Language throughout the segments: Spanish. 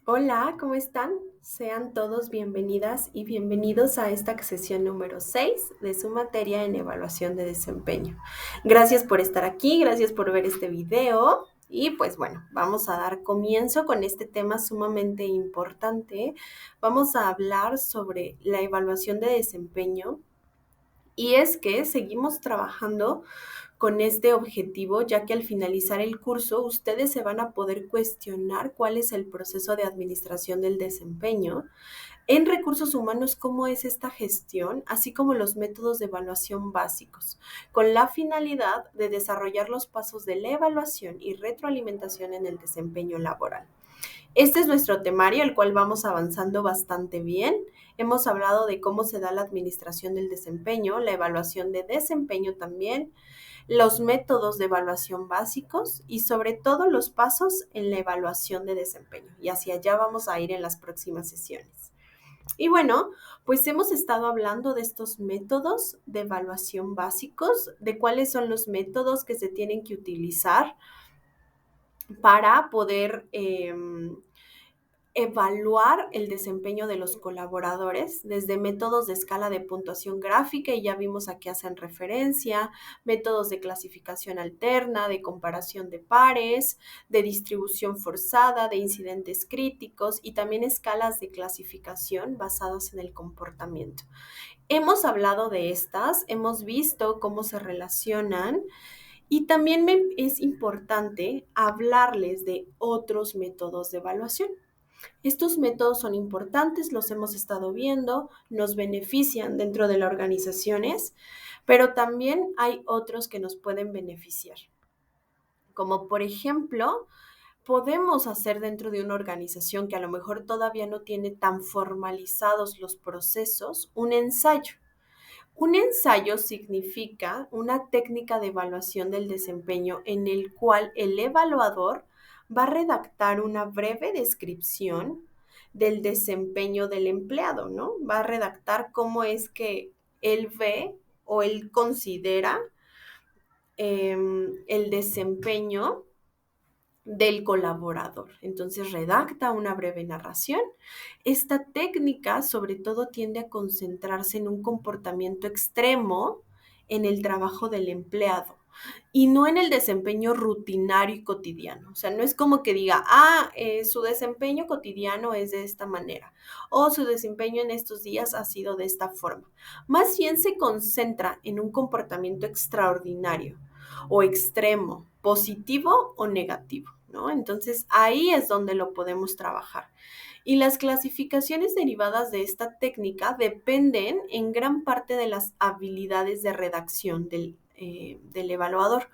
Hola, ¿cómo están? Sean todos bienvenidas y bienvenidos a esta sesión número 6 de su materia en evaluación de desempeño. Gracias por estar aquí, gracias por ver este video y pues bueno, vamos a dar comienzo con este tema sumamente importante. Vamos a hablar sobre la evaluación de desempeño y es que seguimos trabajando con este objetivo, ya que al finalizar el curso ustedes se van a poder cuestionar cuál es el proceso de administración del desempeño. En recursos humanos, cómo es esta gestión, así como los métodos de evaluación básicos, con la finalidad de desarrollar los pasos de la evaluación y retroalimentación en el desempeño laboral. Este es nuestro temario, el cual vamos avanzando bastante bien. Hemos hablado de cómo se da la administración del desempeño, la evaluación de desempeño también, los métodos de evaluación básicos y sobre todo los pasos en la evaluación de desempeño. Y hacia allá vamos a ir en las próximas sesiones. Y bueno, pues hemos estado hablando de estos métodos de evaluación básicos, de cuáles son los métodos que se tienen que utilizar para poder evaluar el desempeño de los colaboradores desde métodos de escala de puntuación gráfica, y ya vimos a qué hacen referencia, métodos de clasificación alterna, de comparación de pares, de distribución forzada, de incidentes críticos y también escalas de clasificación basadas en el comportamiento. Hemos hablado de estas, hemos visto cómo se relacionan y también es importante hablarles de otros métodos de evaluación. Estos métodos son importantes, los hemos estado viendo, nos benefician dentro de las organizaciones, pero también hay otros que nos pueden beneficiar. Como por ejemplo, podemos hacer dentro de una organización que a lo mejor todavía no tiene tan formalizados los procesos, un ensayo. Un ensayo significa una técnica de evaluación del desempeño en el cual el evaluador va a redactar una breve descripción del desempeño del empleado, ¿no? Va a redactar cómo es que él ve o él considera el desempeño del colaborador. Entonces redacta una breve narración. Esta técnica sobre todo tiende a concentrarse en un comportamiento extremo en el trabajo del empleado y no en el desempeño rutinario y cotidiano. O sea, no es como que diga, su desempeño cotidiano es de esta manera o su desempeño en estos días ha sido de esta forma. Más bien se concentra en un comportamiento extraordinario o extremo, positivo o negativo, ¿no? Entonces ahí es donde lo podemos trabajar. Y las clasificaciones derivadas de esta técnica dependen en gran parte de las habilidades de redacción del evaluador.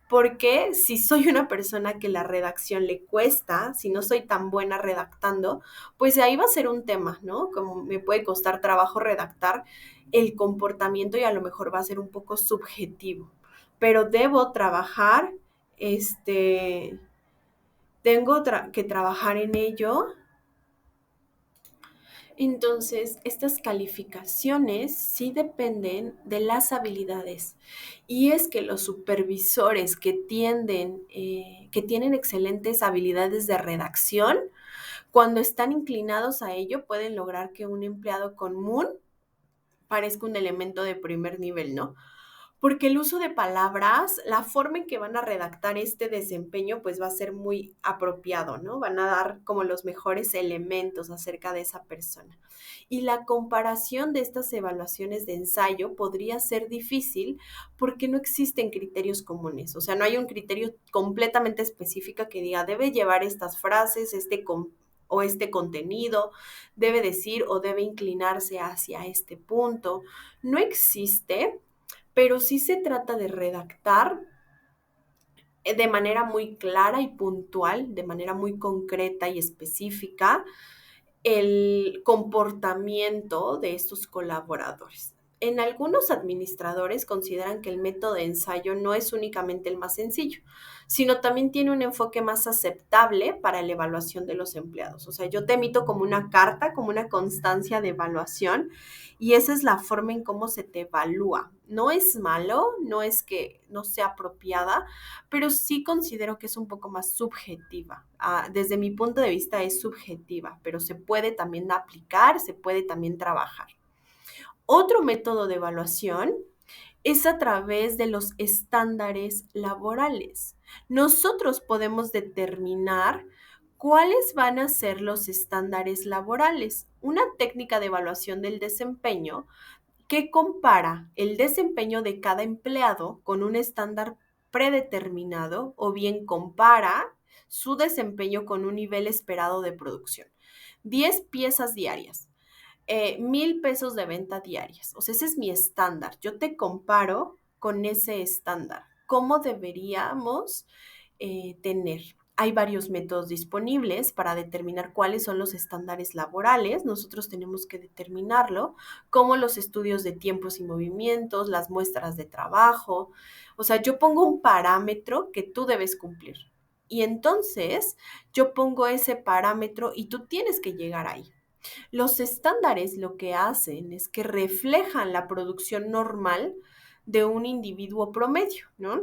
Porque si soy una persona que la redacción le cuesta, si no soy tan buena redactando, pues ahí va a ser un tema, ¿no? Como me puede costar trabajo redactar el comportamiento y a lo mejor va a ser un poco subjetivo. Pero debo trabajar, este, que trabajar en ello. Entonces, estas calificaciones sí dependen de las habilidades. Y es que los supervisores que tienen excelentes habilidades de redacción, cuando están inclinados a ello, pueden lograr que un empleado común parezca un elemento de primer nivel, ¿no? Porque el uso de palabras, la forma en que van a redactar este desempeño, pues va a ser muy apropiado, ¿no? Van a dar como los mejores elementos acerca de esa persona. Y la comparación de estas evaluaciones de ensayo podría ser difícil porque no existen criterios comunes. O sea, no hay un criterio completamente específico que diga, debe llevar estas frases, o este contenido, debe decir o debe inclinarse hacia este punto. No existe, pero sí se trata de redactar de manera muy clara y puntual, de manera muy concreta y específica, el comportamiento de estos colaboradores. En algunos administradores consideran que el método de ensayo no es únicamente el más sencillo, sino también tiene un enfoque más aceptable para la evaluación de los empleados. O sea, yo te emito como una carta, como una constancia de evaluación, y esa es la forma en cómo se te evalúa. No es malo, no es que no sea apropiada, pero sí considero que es un poco más subjetiva. Desde mi punto de vista es subjetiva, pero se puede también aplicar, se puede también trabajar. Otro método de evaluación es a través de los estándares laborales. Nosotros podemos determinar cuáles van a ser los estándares laborales. Una técnica de evaluación del desempeño que compara el desempeño de cada empleado con un estándar predeterminado o bien compara su desempeño con un nivel esperado de producción. 10 piezas diarias. 1,000 pesos de venta diarias. O sea, ese es mi estándar. Yo te comparo con ese estándar. ¿Cómo deberíamos tener? Hay varios métodos disponibles para determinar cuáles son los estándares laborales. Nosotros tenemos que determinarlo, como los estudios de tiempos y movimientos, las muestras de trabajo. O sea, yo pongo un parámetro que tú debes cumplir. Y entonces yo pongo ese parámetro y tú tienes que llegar ahí. Los estándares lo que hacen es que reflejan la producción normal de un individuo promedio, ¿no?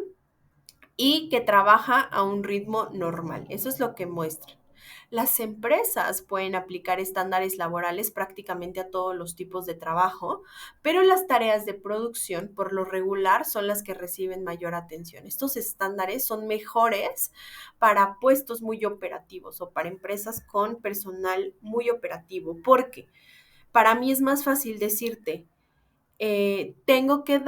Y que trabaja a un ritmo normal. Eso es lo que muestran. Las empresas pueden aplicar estándares laborales prácticamente a todos los tipos de trabajo, pero las tareas de producción por lo regular son las que reciben mayor atención. Estos estándares son mejores para puestos muy operativos o para empresas con personal muy operativo, porque para mí es más fácil decirte, tengo que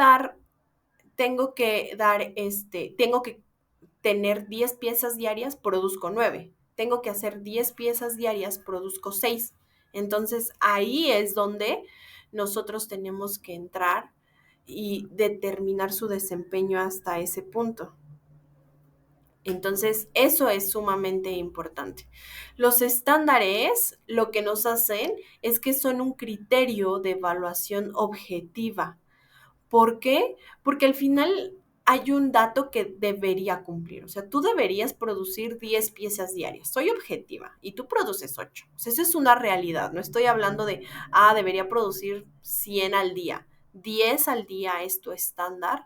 tener 10 piezas diarias, produzco 9. Tengo que hacer 10 piezas diarias, produzco 6. Entonces ahí es donde nosotros tenemos que entrar y determinar su desempeño hasta ese punto. Entonces, eso es sumamente importante. Los estándares lo que nos hacen es que son un criterio de evaluación objetiva. ¿Por qué? Porque al final hay un dato que debería cumplir. O sea, tú deberías producir 10 piezas diarias. Soy objetiva y tú produces 8. O sea, eso es una realidad. No estoy hablando de, debería producir 100 al día. 10 al día es tu estándar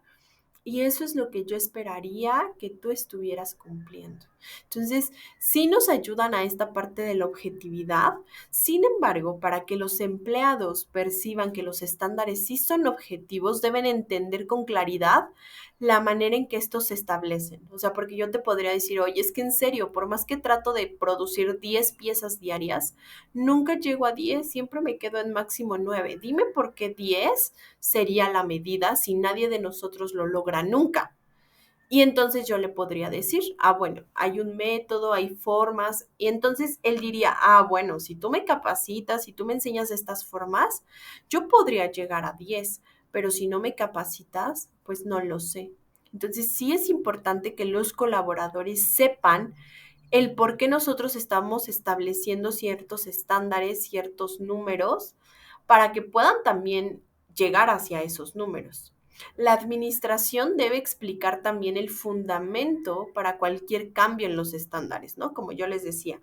y eso es lo que yo esperaría que tú estuvieras cumpliendo. Entonces, sí nos ayudan a esta parte de la objetividad. Sin embargo, para que los empleados perciban que los estándares sí son objetivos, deben entender con claridad la manera en que estos se establecen. O sea, porque yo te podría decir, oye, es que en serio, por más que trato de producir 10 piezas diarias, nunca llego a 10, siempre me quedo en máximo 9. Dime por qué 10 sería la medida si nadie de nosotros lo logra nunca. Y entonces yo le podría decir, bueno, hay un método, hay formas, y entonces él diría, bueno, si tú me capacitas, si tú me enseñas estas formas, yo podría llegar a 10, pero si no me capacitas, pues no lo sé. Entonces sí es importante que los colaboradores sepan el por qué nosotros estamos estableciendo ciertos estándares, ciertos números, para que puedan también llegar hacia esos números. La administración debe explicar también el fundamento para cualquier cambio en los estándares, ¿no? Como yo les decía,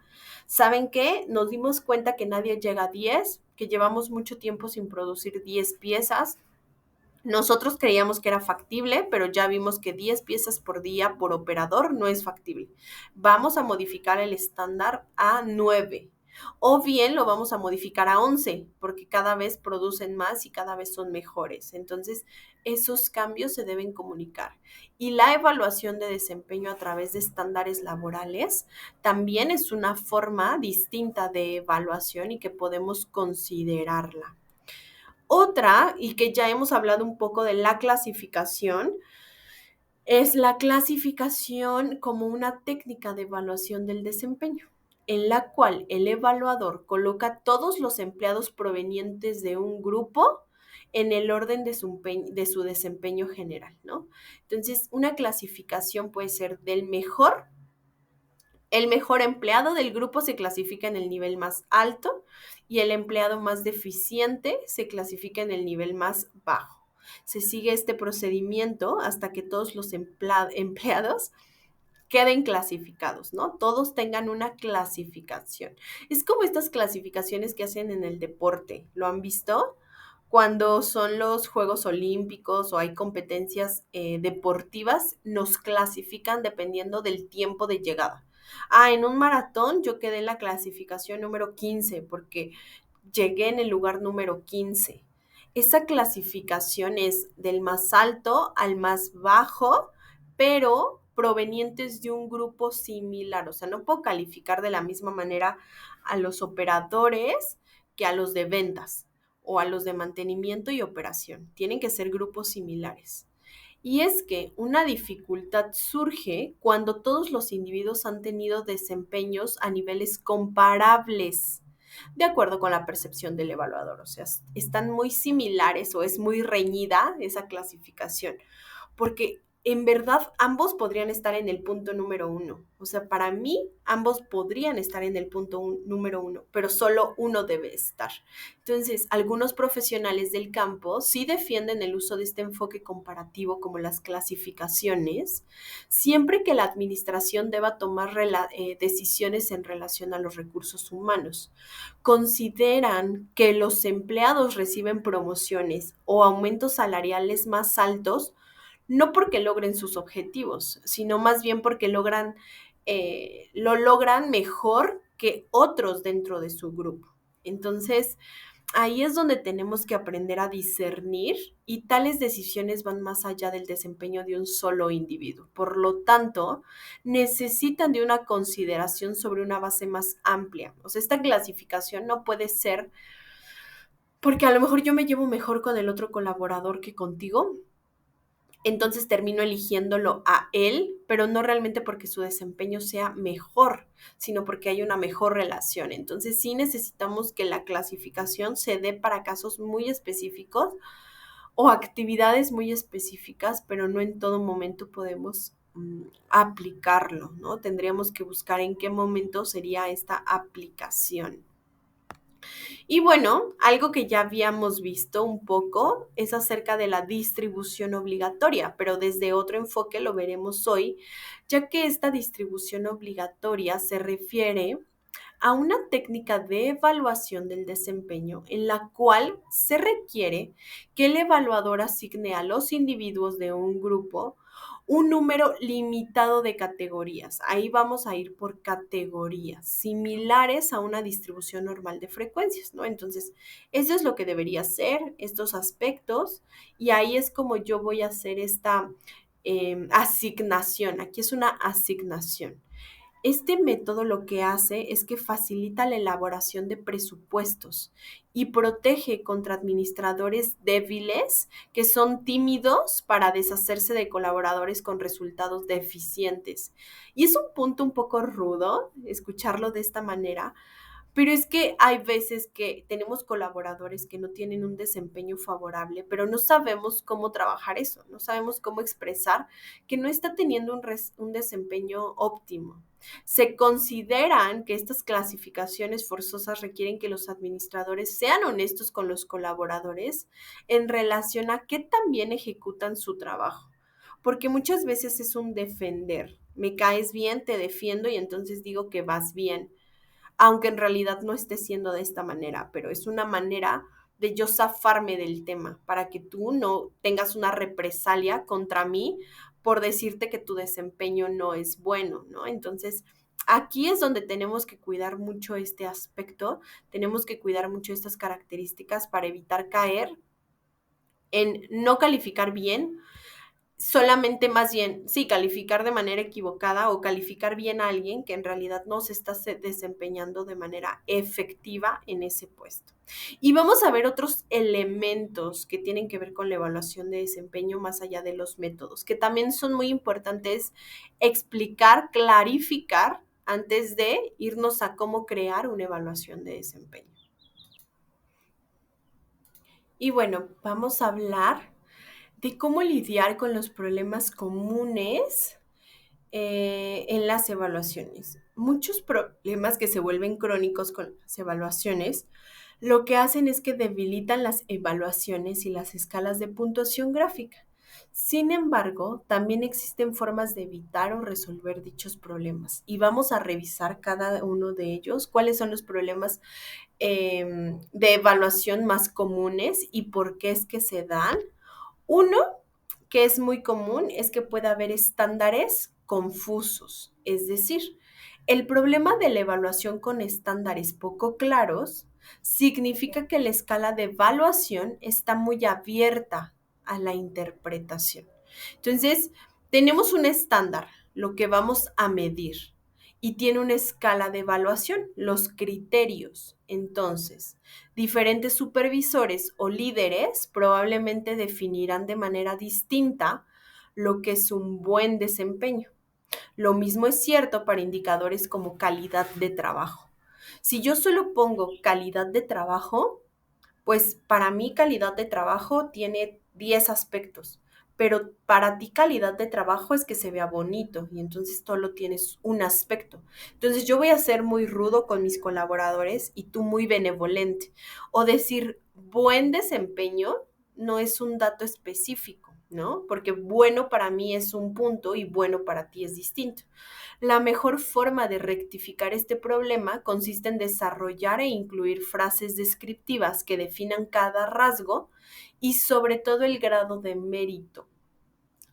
¿saben qué? Nos dimos cuenta que nadie llega a 10, que llevamos mucho tiempo sin producir 10 piezas. Nosotros creíamos que era factible, pero ya vimos que 10 piezas por día por operador no es factible. Vamos a modificar el estándar a 9 o bien lo vamos a modificar a 11 porque cada vez producen más y cada vez son mejores. Entonces, esos cambios se deben comunicar. Y la evaluación de desempeño a través de estándares laborales también es una forma distinta de evaluación y que podemos considerarla. Otra, y que ya hemos hablado un poco de la clasificación, es la clasificación como una técnica de evaluación del desempeño, en la cual el evaluador coloca todos los empleados provenientes de un grupo en el orden de su desempeño general, ¿no? Entonces, una clasificación puede ser del mejor. El mejor empleado del grupo se clasifica en el nivel más alto y el empleado más deficiente se clasifica en el nivel más bajo. Se sigue este procedimiento hasta que todos los empleados queden clasificados, ¿no? Todos tengan una clasificación. Es como estas clasificaciones que hacen en el deporte. ¿Lo han visto? Cuando son los Juegos Olímpicos o hay competencias deportivas, nos clasifican dependiendo del tiempo de llegada. En un maratón yo quedé en la clasificación número 15 porque llegué en el lugar número 15. Esa clasificación es del más alto al más bajo, pero provenientes de un grupo similar. O sea, no puedo calificar de la misma manera a los operadores que a los de ventas o a los de mantenimiento y operación. Tienen que ser grupos similares. Y es que una dificultad surge cuando todos los individuos han tenido desempeños a niveles comparables, de acuerdo con la percepción del evaluador. O sea, están muy similares o es muy reñida esa clasificación, porque en verdad ambos podrían estar en el punto número uno. O sea, para mí ambos podrían estar en el punto número uno, pero solo uno debe estar. Entonces, algunos profesionales del campo sí defienden el uso de este enfoque comparativo como las clasificaciones, siempre que la administración deba tomar decisiones en relación a los recursos humanos. Consideran que los empleados reciben promociones o aumentos salariales más altos no porque logren sus objetivos, sino más bien porque lo logran mejor que otros dentro de su grupo. Entonces, ahí es donde tenemos que aprender a discernir y tales decisiones van más allá del desempeño de un solo individuo. Por lo tanto, necesitan de una consideración sobre una base más amplia. O sea, esta clasificación no puede ser porque a lo mejor yo me llevo mejor con el otro colaborador que contigo, entonces termino eligiéndolo a él, pero no realmente porque su desempeño sea mejor, sino porque hay una mejor relación. Entonces sí necesitamos que la clasificación se dé para casos muy específicos o actividades muy específicas, pero no en todo momento podemos aplicarlo, ¿no? Tendríamos que buscar en qué momento sería esta aplicación. Y bueno, algo que ya habíamos visto un poco es acerca de la distribución obligatoria, pero desde otro enfoque lo veremos hoy, ya que esta distribución obligatoria se refiere a una técnica de evaluación del desempeño en la cual se requiere que el evaluador asigne a los individuos de un grupo un número limitado de categorías. Ahí vamos a ir por categorías, similares a una distribución normal de frecuencias, ¿no? Entonces, eso es lo que debería ser, estos aspectos, y ahí es como yo voy a hacer esta asignación. Aquí es una asignación. Este método lo que hace es que facilita la elaboración de presupuestos y protege contra administradores débiles que son tímidos para deshacerse de colaboradores con resultados deficientes. Y es un punto un poco rudo escucharlo de esta manera, pero es que hay veces que tenemos colaboradores que no tienen un desempeño favorable, pero no sabemos cómo trabajar eso, no sabemos cómo expresar que no está teniendo un desempeño óptimo. Se consideran que estas clasificaciones forzosas requieren que los administradores sean honestos con los colaboradores en relación a qué tan bien ejecutan su trabajo, porque muchas veces es un defender. Me caes bien, te defiendo y entonces digo que vas bien, aunque en realidad no esté siendo de esta manera, pero es una manera de yo zafarme del tema para que tú no tengas una represalia contra mí por decirte que tu desempeño no es bueno, ¿no? Entonces, aquí es donde tenemos que cuidar mucho este aspecto, tenemos que cuidar mucho estas características para evitar caer en no calificar bien, solamente más bien, sí, calificar de manera equivocada o calificar bien a alguien que en realidad no se está desempeñando de manera efectiva en ese puesto. Y vamos a ver otros elementos que tienen que ver con la evaluación de desempeño más allá de los métodos, que también son muy importantes explicar, clarificar antes de irnos a cómo crear una evaluación de desempeño. Y bueno, vamos a hablar de cómo lidiar con los problemas comunes en las evaluaciones. Muchos problemas que se vuelven crónicos con las evaluaciones, lo que hacen es que debilitan las evaluaciones y las escalas de puntuación gráfica. Sin embargo, también existen formas de evitar o resolver dichos problemas y vamos a revisar cada uno de ellos, cuáles son los problemas de evaluación más comunes y por qué es que se dan. Uno, que es muy común, es que pueda haber estándares confusos, es decir, el problema de la evaluación con estándares poco claros significa que la escala de evaluación está muy abierta a la interpretación. Entonces, tenemos un estándar, lo que vamos a medir, y tiene una escala de evaluación, los criterios. Entonces, diferentes supervisores o líderes probablemente definirán de manera distinta lo que es un buen desempeño. Lo mismo es cierto para indicadores como calidad de trabajo. Si yo solo pongo calidad de trabajo, pues para mí calidad de trabajo tiene 10 aspectos, pero para ti calidad de trabajo es que se vea bonito y entonces solo tienes un aspecto. Entonces yo voy a ser muy rudo con mis colaboradores y tú muy benevolente. O decir buen desempeño no es un dato específico, ¿no? Porque bueno para mí es un punto y bueno para ti es distinto. La mejor forma de rectificar este problema consiste en desarrollar e incluir frases descriptivas que definan cada rasgo y sobre todo el grado de mérito.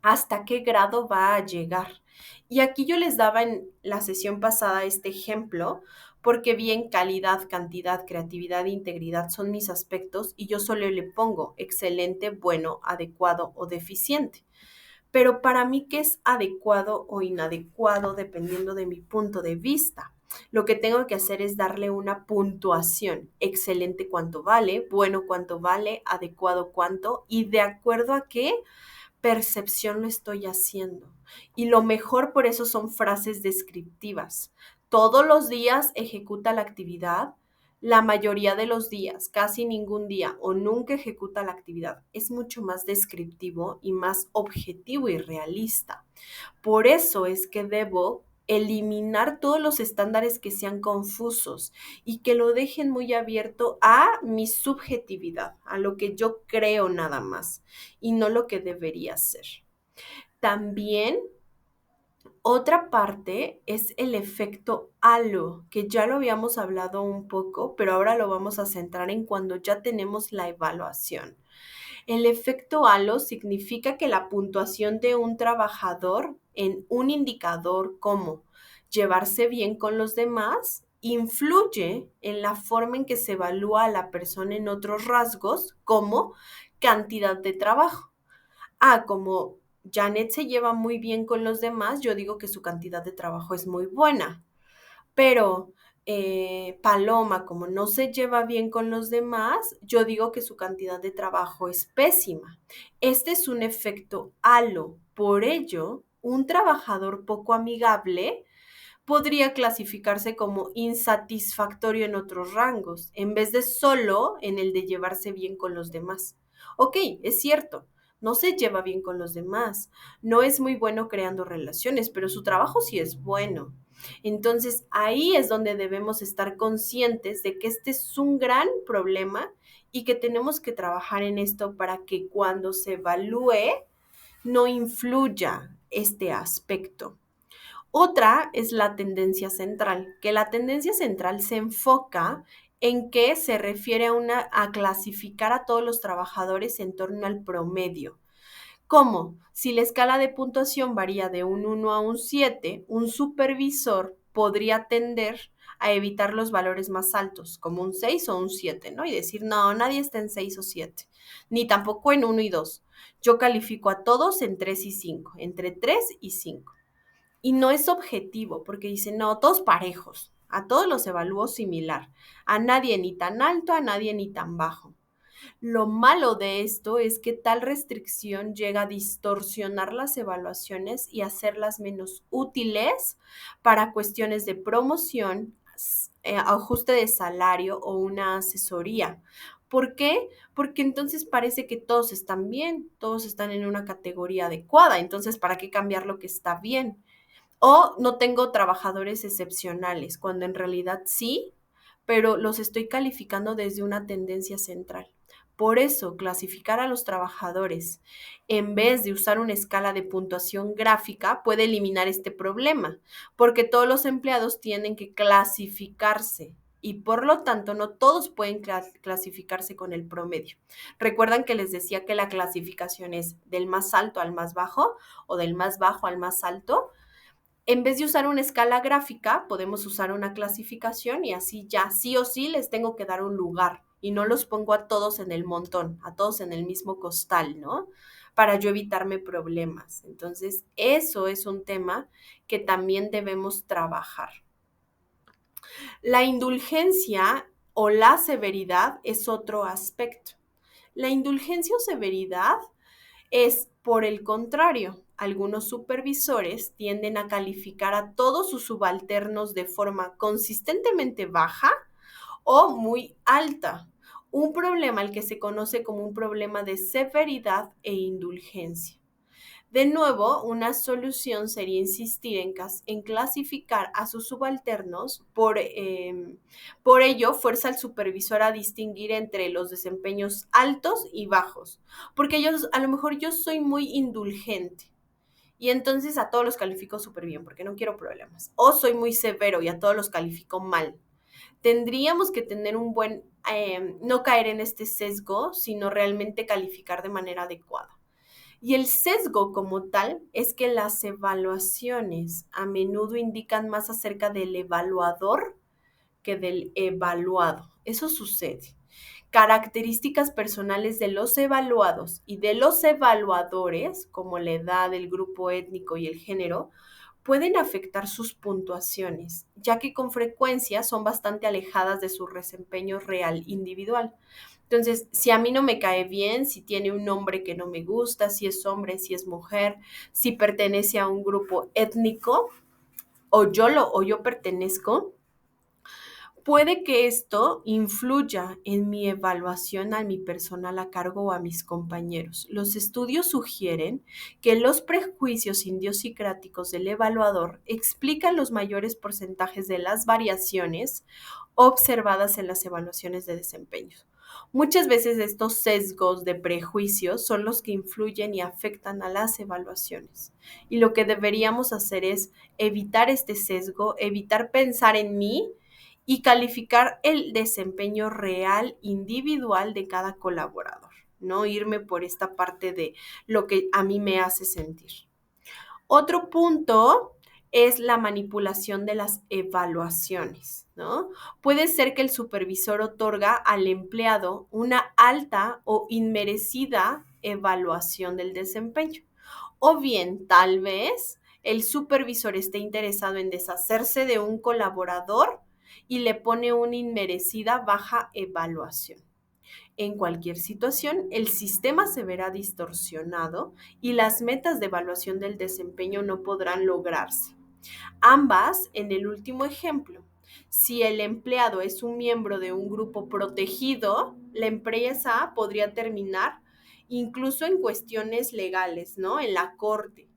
¿Hasta qué grado va a llegar? Y aquí yo les daba en la sesión pasada este ejemplo, porque bien calidad, cantidad, creatividad e integridad son mis aspectos y yo solo le pongo excelente, bueno, adecuado o deficiente. Pero para mí, ¿qué es adecuado o inadecuado dependiendo de mi punto de vista? Lo que tengo que hacer es darle una puntuación. Excelente cuánto vale, bueno cuánto vale, adecuado cuánto y de acuerdo a qué percepción lo estoy haciendo. Y lo mejor por eso son frases descriptivas. Todos los días ejecuta la actividad, la mayoría de los días, casi ningún día o nunca ejecuta la actividad. Es mucho más descriptivo y más objetivo y realista. Por eso es que debo eliminar todos los estándares que sean confusos y que lo dejen muy abierto a mi subjetividad, a lo que yo creo nada más y no lo que debería ser. También otra parte es el efecto halo, que ya lo habíamos hablado un poco, pero ahora lo vamos a centrar en cuando ya tenemos la evaluación. El efecto halo significa que la puntuación de un trabajador en un indicador como llevarse bien con los demás influye en la forma en que se evalúa a la persona en otros rasgos como cantidad de trabajo. Como Janet se lleva muy bien con los demás, yo digo que su cantidad de trabajo es muy buena. Pero Paloma, como no se lleva bien con los demás, yo digo que su cantidad de trabajo es pésima. Este es un efecto halo. Por ello, un trabajador poco amigable podría clasificarse como insatisfactorio en otros rangos, en vez de solo en el de llevarse bien con los demás. Ok, es cierto, no se lleva bien con los demás, no es muy bueno creando relaciones, pero su trabajo sí es bueno. Entonces, ahí es donde debemos estar conscientes de que este es un gran problema y que tenemos que trabajar en esto para que cuando se evalúe no influya este aspecto. Otra es la tendencia central, que la tendencia central se enfoca en que se refiere a clasificar a todos los trabajadores en torno al promedio. ¿Cómo? Si la escala de puntuación varía de un 1 a un 7, un supervisor podría tender a evitar los valores más altos, como un 6 o un 7, ¿no? Y decir, no, nadie está en 6 o 7, ni tampoco en 1 y 2. Yo califico a todos en 3 y 5, entre 3 y 5. Y no es objetivo, porque dicen, no, todos parejos, a todos los evalúo similar, a nadie ni tan alto, a nadie ni tan bajo. Lo malo de esto es que tal restricción llega a distorsionar las evaluaciones y hacerlas menos útiles para cuestiones de promoción, ajuste de salario o una asesoría. ¿Por qué? Porque entonces parece que todos están bien, todos están en una categoría adecuada, entonces ¿para qué cambiar lo que está bien? O no tengo trabajadores excepcionales, cuando en realidad sí, pero los estoy calificando desde una tendencia central. Por eso, clasificar a los trabajadores en vez de usar una escala de puntuación gráfica puede eliminar este problema, porque todos los empleados tienen que clasificarse y por lo tanto no todos pueden clasificarse con el promedio. Recuerdan que les decía que la clasificación es del más alto al más bajo o del más bajo al más alto. En vez de usar una escala gráfica, podemos usar una clasificación y así ya sí o sí les tengo que dar un lugar y no los pongo a todos en el montón, a todos en el mismo costal, ¿no? Para yo evitarme problemas. Entonces, eso es un tema que también debemos trabajar. La indulgencia o la severidad es otro aspecto. La indulgencia o severidad es, por el contrario, algunos supervisores tienden a calificar a todos sus subalternos de forma consistentemente baja o muy alta, un problema al que se conoce como un problema de severidad e indulgencia. De nuevo, una solución sería insistir en clasificar a sus subalternos. Por ello, fuerza al supervisor a distinguir entre los desempeños altos y bajos, porque a lo mejor yo soy muy indulgente y entonces a todos los califico súper bien porque no quiero problemas. O soy muy severo y a todos los califico mal. Tendríamos que tener no caer en este sesgo, sino realmente calificar de manera adecuada. Y el sesgo como tal es que las evaluaciones a menudo indican más acerca del evaluador que del evaluado. Eso sucede. Características personales de los evaluados y de los evaluadores, como la edad, el grupo étnico y el género, pueden afectar sus puntuaciones, ya que con frecuencia son bastante alejadas de su desempeño real individual. Entonces, si a mí no me cae bien, si tiene un nombre que no me gusta, si es hombre, si es mujer, si pertenece a un grupo étnico o yo pertenezco, puede que esto influya en mi evaluación a mi personal a cargo o a mis compañeros. Los estudios sugieren que los prejuicios idiosincráticos del evaluador explican los mayores porcentajes de las variaciones observadas en las evaluaciones de desempeño. Muchas veces estos sesgos de prejuicios son los que influyen y afectan a las evaluaciones. Y lo que deberíamos hacer es evitar este sesgo, evitar pensar en mí y calificar el desempeño real individual de cada colaborador, no irme por esta parte de lo que a mí me hace sentir. Otro punto es la manipulación de las evaluaciones, ¿no? Puede ser que el supervisor otorga al empleado una alta o inmerecida evaluación del desempeño. O bien, tal vez, el supervisor esté interesado en deshacerse de un colaborador y le pone una inmerecida baja evaluación. En cualquier situación, el sistema se verá distorsionado y las metas de evaluación del desempeño no podrán lograrse. Ambas, en el último ejemplo, si el empleado es un miembro de un grupo protegido, la empresa podría terminar incluso en cuestiones legales, ¿no? En la corte.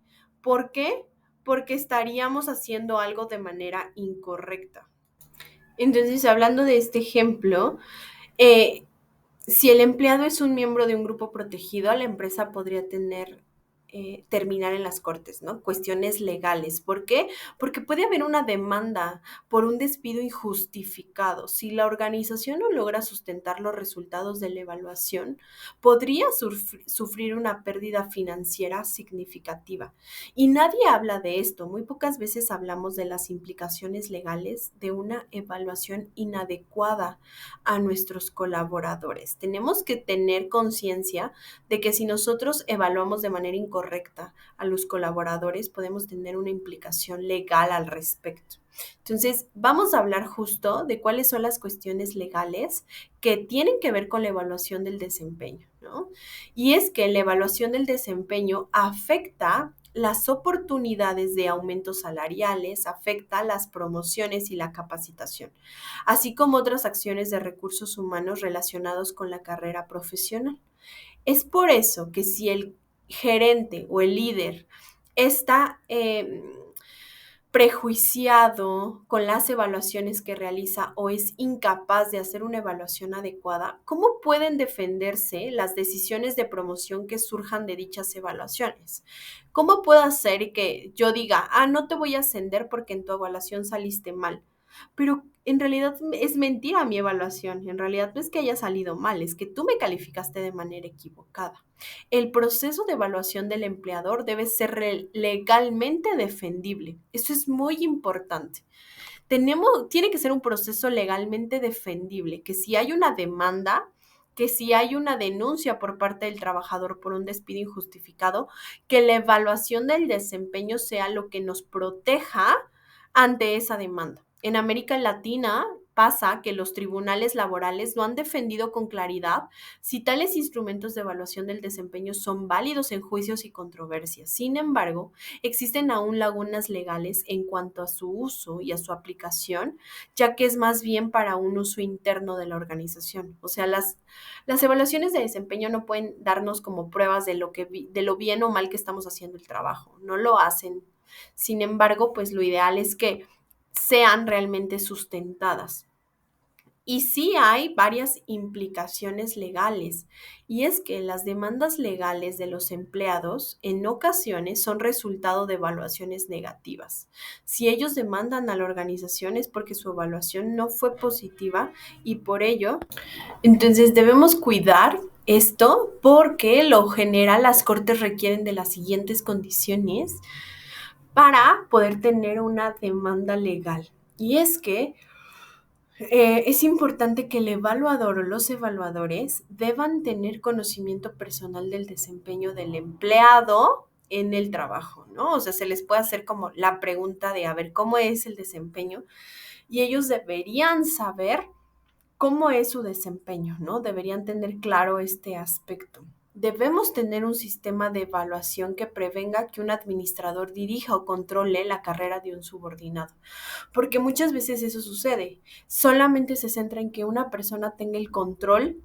¿Por qué? Porque estaríamos haciendo algo de manera incorrecta. Entonces, hablando de este ejemplo, eh, si el empleado es un miembro de un grupo protegido, la empresa podría terminar en las cortes, ¿no? Cuestiones legales. ¿Por qué? Porque puede haber una demanda por un despido injustificado. Si la organización no logra sustentar los resultados de la evaluación, podría sufrir una pérdida financiera significativa. Y nadie habla de esto. Muy pocas veces hablamos de las implicaciones legales de una evaluación inadecuada a nuestros colaboradores. Tenemos que tener conciencia de que si nosotros evaluamos de manera incorrecta a los colaboradores, podemos tener una implicación legal al respecto. Entonces, vamos a hablar justo de cuáles son las cuestiones legales que tienen que ver con la evaluación del desempeño, ¿no? Y es que la evaluación del desempeño afecta las oportunidades de aumentos salariales, afecta las promociones y la capacitación, así como otras acciones de recursos humanos relacionados con la carrera profesional. Es por eso que si el gerente o el líder está prejuiciado con las evaluaciones que realiza o es incapaz de hacer una evaluación adecuada, ¿cómo pueden defenderse las decisiones de promoción que surjan de dichas evaluaciones? ¿Cómo puedo hacer que yo diga, no te voy a ascender porque en tu evaluación saliste mal? Pero en realidad es mentira mi evaluación, en realidad no es que haya salido mal, es que tú me calificaste de manera equivocada. El proceso de evaluación del empleador debe ser legalmente defendible. Eso es muy importante. Tiene que ser un proceso legalmente defendible, que si hay una demanda, que si hay una denuncia por parte del trabajador por un despido injustificado, que la evaluación del desempeño sea lo que nos proteja ante esa demanda. En América Latina pasa que los tribunales laborales no han defendido con claridad si tales instrumentos de evaluación del desempeño son válidos en juicios y controversias. Sin embargo, existen aún lagunas legales en cuanto a su uso y a su aplicación, ya que es más bien para un uso interno de la organización. O sea, las evaluaciones de desempeño no pueden darnos como pruebas de lo bien o mal que estamos haciendo el trabajo. No lo hacen. Sin embargo, pues lo ideal es que sean realmente sustentadas. Y sí hay varias implicaciones legales, y es que las demandas legales de los empleados en ocasiones son resultado de evaluaciones negativas. Si ellos demandan a la organización es porque su evaluación no fue positiva y por ello, entonces debemos cuidar esto porque lo general las cortes requieren de las siguientes condiciones para poder tener una demanda legal. Y es que es importante que el evaluador o los evaluadores deban tener conocimiento personal del desempeño del empleado en el trabajo, ¿no? O sea, se les puede hacer como la pregunta de, a ver, ¿cómo es el desempeño? Y ellos deberían saber cómo es su desempeño, ¿no? Deberían tener claro este aspecto. Debemos tener un sistema de evaluación que prevenga que un administrador dirija o controle la carrera de un subordinado, porque muchas veces eso sucede. Solamente se centra en que una persona tenga el control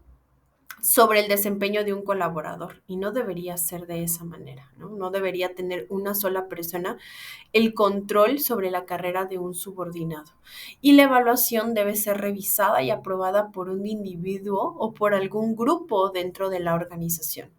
sobre el desempeño de un colaborador y no debería ser de esa manera, ¿no? No debería tener una sola persona el control sobre la carrera de un subordinado. Y la evaluación debe ser revisada y aprobada por un individuo o por algún grupo dentro de la organización.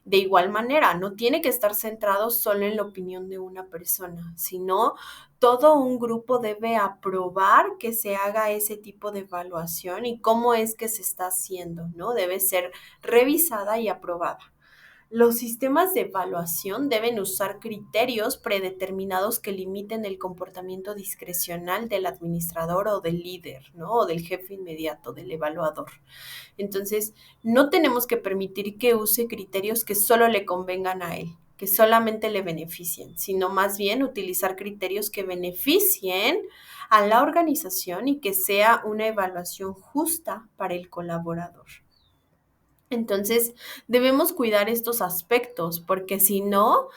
De igual manera, no tiene que estar centrado solo en la opinión de una persona, sino todo un grupo debe aprobar que se haga ese tipo de evaluación y cómo es que se está haciendo, ¿no? Debe ser revisada y aprobada. Los sistemas de evaluación deben usar criterios predeterminados que limiten el comportamiento discrecional del administrador o del líder, ¿no? O del jefe inmediato, del evaluador. Entonces, no tenemos que permitir que use criterios que solo le convengan a él, que solamente le beneficien, sino más bien utilizar criterios que beneficien a la organización y que sea una evaluación justa para el colaborador. Entonces, debemos cuidar estos aspectos porque si no,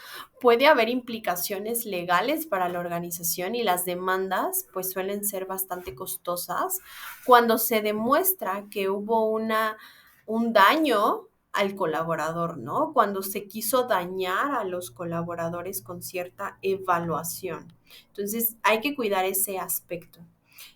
puede haber implicaciones legales para la organización y las demandas pues suelen ser bastante costosas cuando se demuestra que hubo un daño al colaborador, ¿no? Cuando se quiso dañar a los colaboradores con cierta evaluación. Entonces, hay que cuidar ese aspecto.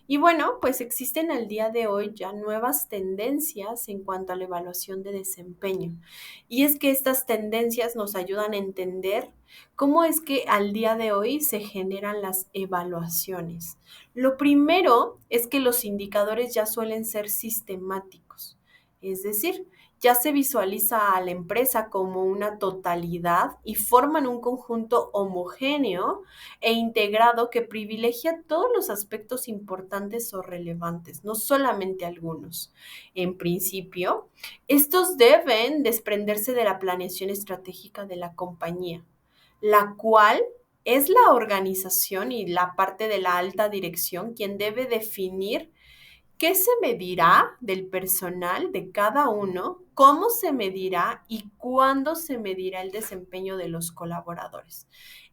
Y bueno, pues existen al día de hoy ya nuevas tendencias en cuanto a la evaluación de desempeño. Y es que estas tendencias nos ayudan a entender cómo es que al día de hoy se generan las evaluaciones. Lo primero es que los indicadores ya suelen ser sistemáticos, es decir, ya se visualiza a la empresa como una totalidad y forman un conjunto homogéneo e integrado que privilegia todos los aspectos importantes o relevantes, no solamente algunos. En principio, estos deben desprenderse de la planeación estratégica de la compañía, la cual es la organización y la parte de la alta dirección quien debe definir qué se medirá del personal de cada uno, cómo se medirá y cuándo se medirá el desempeño de los colaboradores.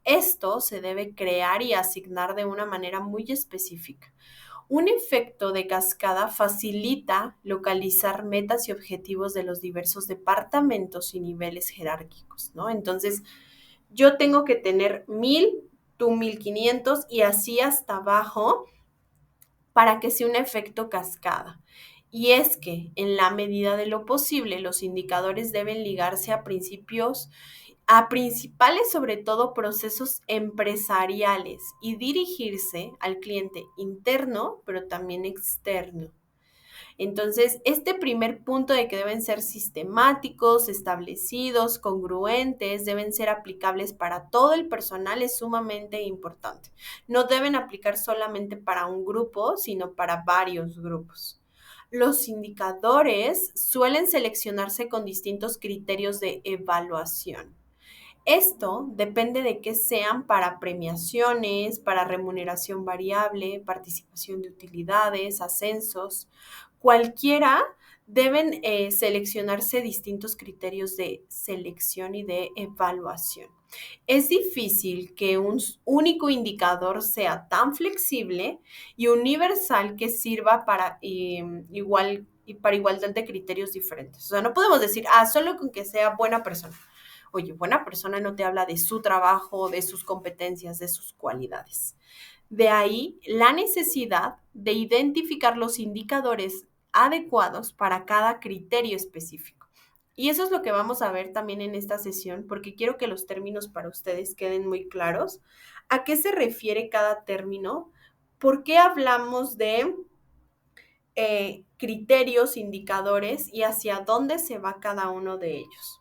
Esto se debe crear y asignar de una manera muy específica. Un efecto de cascada facilita localizar metas y objetivos de los diversos departamentos y niveles jerárquicos, ¿no? Entonces, yo tengo que tener 1000 tú 1,500 y así hasta abajo para que sea un efecto cascada. Y es que en la medida de lo posible los indicadores deben ligarse a principales, sobre todo procesos empresariales y dirigirse al cliente interno, pero también externo. Entonces, este primer punto de que deben ser sistemáticos, establecidos, congruentes, deben ser aplicables para todo el personal es sumamente importante. No deben aplicar solamente para un grupo, sino para varios grupos. Los indicadores suelen seleccionarse con distintos criterios de evaluación. Esto depende de que sean para premiaciones, para remuneración variable, participación de utilidades, ascensos. Cualquiera deben seleccionarse distintos criterios de selección y de evaluación. Es difícil que un único indicador sea tan flexible y universal que sirva para para igualdad de criterios diferentes. O sea, no podemos decir, solo con que sea buena persona. Oye, buena persona no te habla de su trabajo, de sus competencias, de sus cualidades. De ahí la necesidad de identificar los indicadores adecuados para cada criterio específico. Y eso es lo que vamos a ver también en esta sesión, porque quiero que los términos para ustedes queden muy claros. ¿A qué se refiere cada término? ¿Por qué hablamos de criterios, indicadores y hacia dónde se va cada uno de ellos?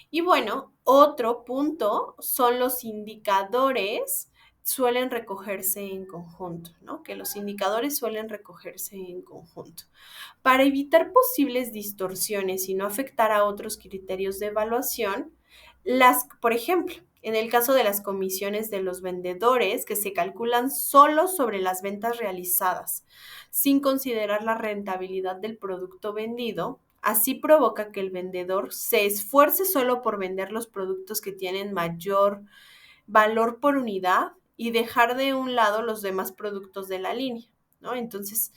Y bueno, otro punto son los indicadores suelen recogerse en conjunto, ¿no? Que los indicadores suelen recogerse en conjunto. Para evitar posibles distorsiones y no afectar a otros criterios de evaluación, por ejemplo, en el caso de las comisiones de los vendedores, que se calculan solo sobre las ventas realizadas, sin considerar la rentabilidad del producto vendido, así provoca que el vendedor se esfuerce solo por vender los productos que tienen mayor valor por unidad y dejar de un lado los demás productos de la línea, ¿no? Entonces,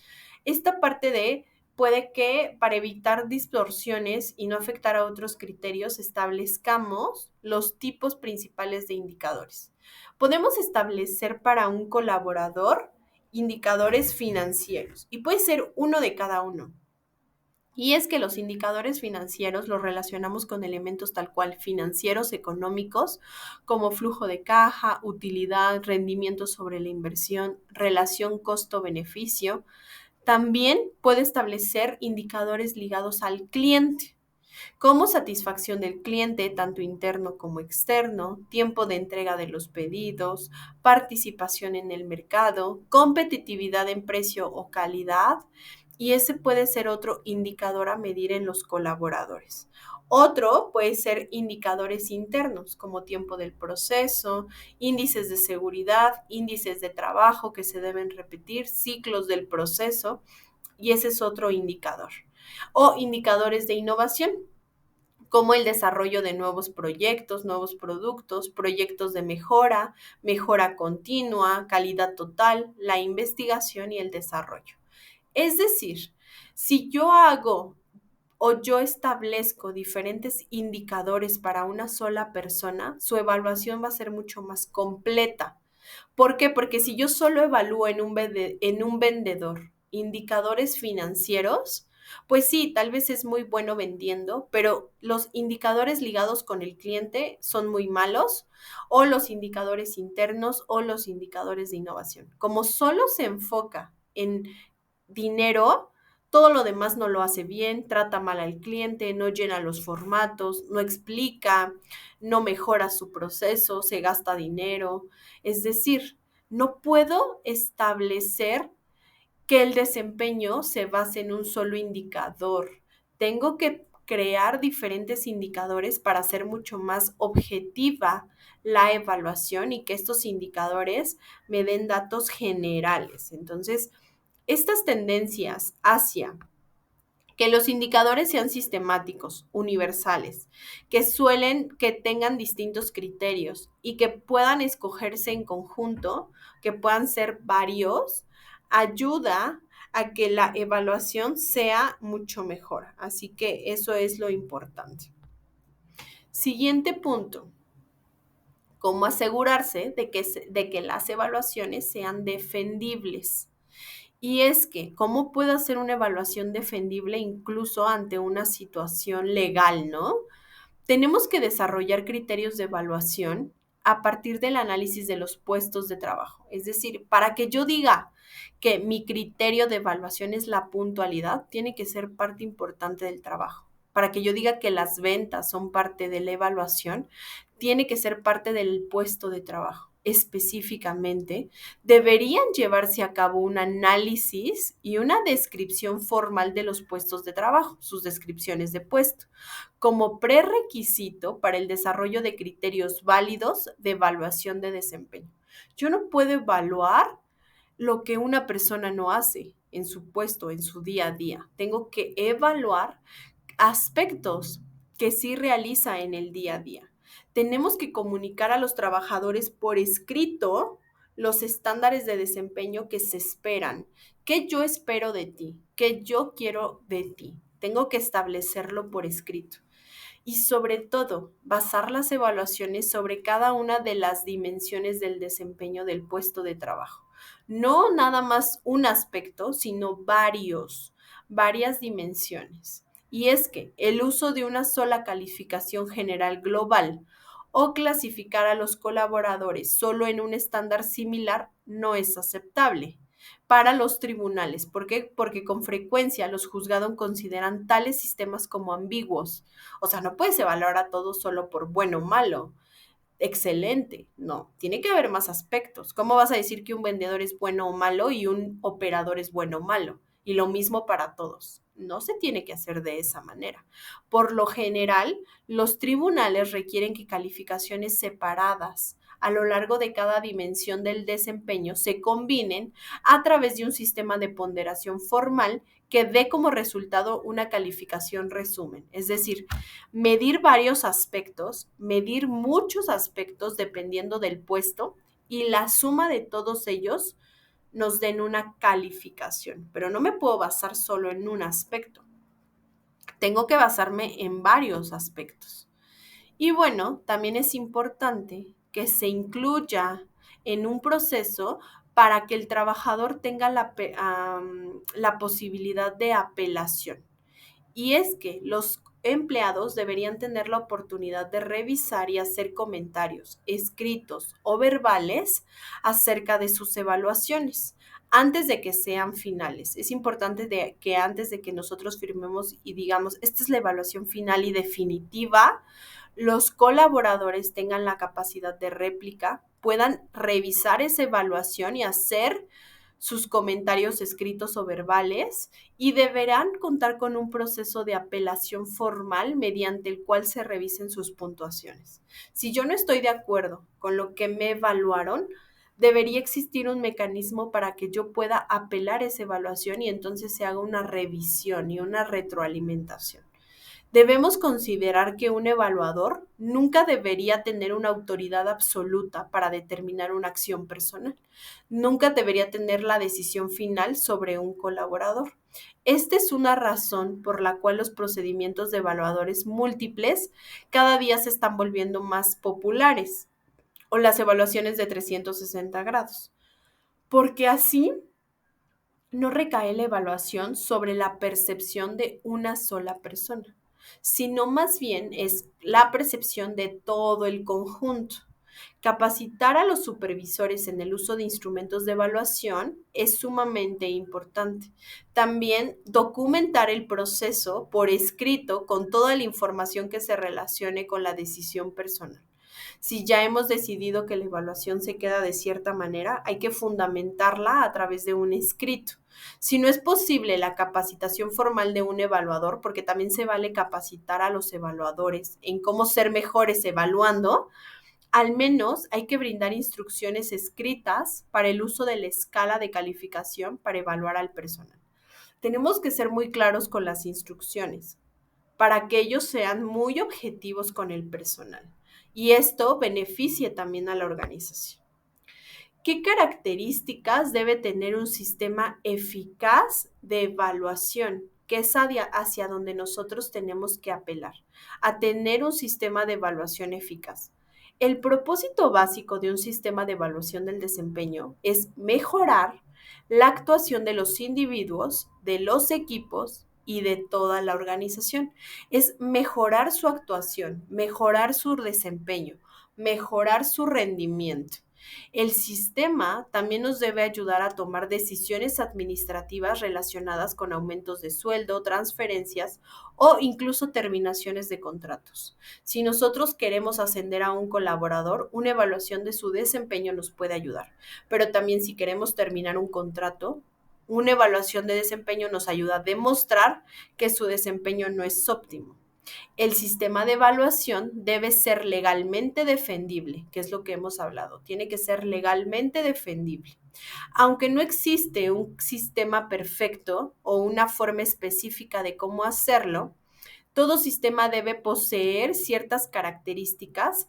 esta parte puede que para evitar distorsiones y no afectar a otros criterios, establezcamos los tipos principales de indicadores. Podemos establecer para un colaborador indicadores financieros y puede ser uno de cada uno. Y es que los indicadores financieros los relacionamos con elementos tal cual financieros, económicos, como flujo de caja, utilidad, rendimiento sobre la inversión, relación costo-beneficio. También puede establecer indicadores ligados al cliente, como satisfacción del cliente, tanto interno como externo, tiempo de entrega de los pedidos, participación en el mercado, competitividad en precio o calidad, y ese puede ser otro indicador a medir en los colaboradores. Otro puede ser indicadores internos, como tiempo del proceso, índices de seguridad, índices de trabajo que se deben repetir, ciclos del proceso, y ese es otro indicador. O indicadores de innovación, como el desarrollo de nuevos proyectos, nuevos productos, proyectos de mejora, mejora continua, calidad total, la investigación y el desarrollo. Es decir, si yo hago o yo establezco diferentes indicadores para una sola persona, su evaluación va a ser mucho más completa. ¿Por qué? Porque si yo solo evalúo en un vendedor indicadores financieros, pues sí, tal vez es muy bueno vendiendo, pero los indicadores ligados con el cliente son muy malos, o los indicadores internos o los indicadores de innovación. Como solo se enfoca en dinero, todo lo demás no lo hace bien, trata mal al cliente, no llena los formatos, no explica, no mejora su proceso, se gasta dinero. Es decir, no puedo establecer que el desempeño se base en un solo indicador. Tengo que crear diferentes indicadores para hacer mucho más objetiva la evaluación y que estos indicadores me den datos generales. Entonces, estas tendencias hacia que los indicadores sean sistemáticos, universales, que tengan distintos criterios y que puedan escogerse en conjunto, que puedan ser varios, ayuda a que la evaluación sea mucho mejor. Así que eso es lo importante. Siguiente punto. cómo asegurarse de que las evaluaciones sean defendibles. Y es que, ¿cómo puedo hacer una evaluación defendible incluso ante una situación legal, no? Tenemos que desarrollar criterios de evaluación a partir del análisis de los puestos de trabajo. Es decir, para que yo diga que mi criterio de evaluación es la puntualidad, tiene que ser parte importante del trabajo. Para que yo diga que las ventas son parte de la evaluación, tiene que ser parte del puesto de trabajo. Específicamente, deberían llevarse a cabo un análisis y una descripción formal de los puestos de trabajo, sus descripciones de puesto como prerequisito para el desarrollo de criterios válidos de evaluación de desempeño. Yo no puedo evaluar lo que una persona no hace en su puesto, en su día a día. Tengo que evaluar aspectos que sí realiza en el día a día. Tenemos que comunicar a los trabajadores por escrito los estándares de desempeño que se esperan, qué yo espero de ti, qué yo quiero de ti. Tengo que establecerlo por escrito y sobre todo basar las evaluaciones sobre cada una de las dimensiones del desempeño del puesto de trabajo. No nada más un aspecto, sino varias dimensiones. Y es que el uso de una sola calificación general global o clasificar a los colaboradores solo en un estándar similar no es aceptable para los tribunales. ¿Por qué? Porque con frecuencia los juzgados consideran tales sistemas como ambiguos. O sea, no puedes evaluar a todos solo por bueno o malo. Excelente. No, tiene que haber más aspectos. ¿Cómo vas a decir que un vendedor es bueno o malo y un operador es bueno o malo? Y lo mismo para todos. No se tiene que hacer de esa manera. Por lo general, los tribunales requieren que calificaciones separadas a lo largo de cada dimensión del desempeño se combinen a través de un sistema de ponderación formal que dé como resultado una calificación resumen. Es decir, medir varios aspectos, medir muchos aspectos dependiendo del puesto y la suma de todos ellos nos den una calificación. Pero no me puedo basar solo en un aspecto. Tengo que basarme en varios aspectos. Y bueno, también es importante que se incluya en un proceso para que el trabajador tenga la posibilidad de apelación. Y es que los empleados deberían tener la oportunidad de revisar y hacer comentarios escritos o verbales acerca de sus evaluaciones antes de que sean finales. Es importante que antes de que nosotros firmemos y digamos, esta es la evaluación final y definitiva, los colaboradores tengan la capacidad de réplica, puedan revisar esa evaluación y hacer sus comentarios escritos o verbales y deberán contar con un proceso de apelación formal mediante el cual se revisen sus puntuaciones. Si yo no estoy de acuerdo con lo que me evaluaron, debería existir un mecanismo para que yo pueda apelar esa evaluación y entonces se haga una revisión y una retroalimentación. Debemos considerar que un evaluador nunca debería tener una autoridad absoluta para determinar una acción personal. Nunca debería tener la decisión final sobre un colaborador. Esta es una razón por la cual los procedimientos de evaluadores múltiples cada día se están volviendo más populares o las evaluaciones de 360 grados, porque así no recae la evaluación sobre la percepción de una sola persona, sino más bien es la percepción de todo el conjunto. Capacitar a los supervisores en el uso de instrumentos de evaluación es sumamente importante. También documentar el proceso por escrito con toda la información que se relacione con la decisión personal. Si ya hemos decidido que la evaluación se queda de cierta manera, hay que fundamentarla a través de un escrito. Si no es posible la capacitación formal de un evaluador, porque también se vale capacitar a los evaluadores en cómo ser mejores evaluando, al menos hay que brindar instrucciones escritas para el uso de la escala de calificación para evaluar al personal. Tenemos que ser muy claros con las instrucciones para que ellos sean muy objetivos con el personal y esto beneficie también a la organización. ¿Qué características debe tener un sistema eficaz de evaluación? Que es hacia donde nosotros tenemos que apelar, a tener un sistema de evaluación eficaz. El propósito básico de un sistema de evaluación del desempeño es mejorar la actuación de los individuos, de los equipos y de toda la organización. Es mejorar su actuación, mejorar su desempeño, mejorar su rendimiento. El sistema también nos debe ayudar a tomar decisiones administrativas relacionadas con aumentos de sueldo, transferencias o incluso terminaciones de contratos. Si nosotros queremos ascender a un colaborador, una evaluación de su desempeño nos puede ayudar. Pero también si queremos terminar un contrato, una evaluación de desempeño nos ayuda a demostrar que su desempeño no es óptimo. El sistema de evaluación debe ser legalmente defendible, que es lo que hemos hablado. Tiene que ser legalmente defendible. Aunque no existe un sistema perfecto o una forma específica de cómo hacerlo, todo sistema debe poseer ciertas características